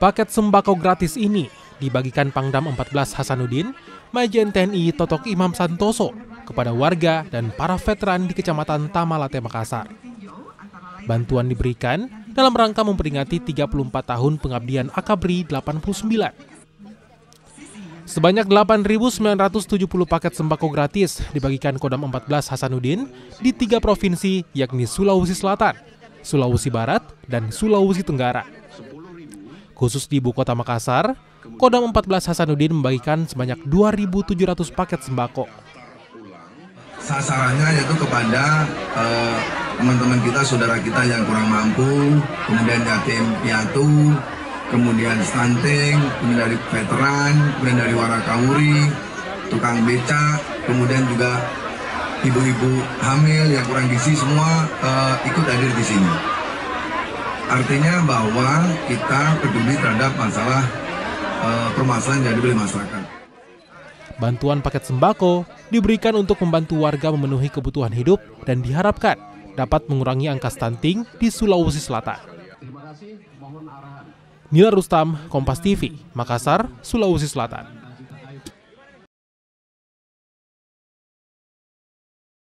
Paket sembako gratis ini dibagikan Pangdam 14 Hasanuddin, Majen TNI Totok Imam Santoso kepada warga dan para veteran di Kecamatan Tamalate, Makassar. Bantuan diberikan dalam rangka memperingati 34 tahun pengabdian Akabri 89. Sebanyak 8.970 paket sembako gratis dibagikan Kodam 14 Hasanuddin di 3 provinsi yakni Sulawesi Selatan, Sulawesi Barat, dan Sulawesi Tenggara. Khusus di Ibu Kota Makassar, Kodam 14 Hasanuddin membagikan sebanyak 2.700 paket sembako. Sasarannya yaitu kepada teman-teman kita, saudara kita yang kurang mampu, kemudian yatim piatu, kemudian stunting, kemudian dari veteran, kemudian dari warakawuri, tukang beca, kemudian juga ibu-ibu hamil yang kurang gizi, semua ikut hadir di sini. Artinya bahwa kita peduli terhadap masalah permasalahan yang ada di masyarakat. Bantuan paket sembako diberikan untuk membantu warga memenuhi kebutuhan hidup dan diharapkan dapat mengurangi angka stunting di Sulawesi Selatan. Nila Rustam, Kompas TV, Makassar, Sulawesi Selatan.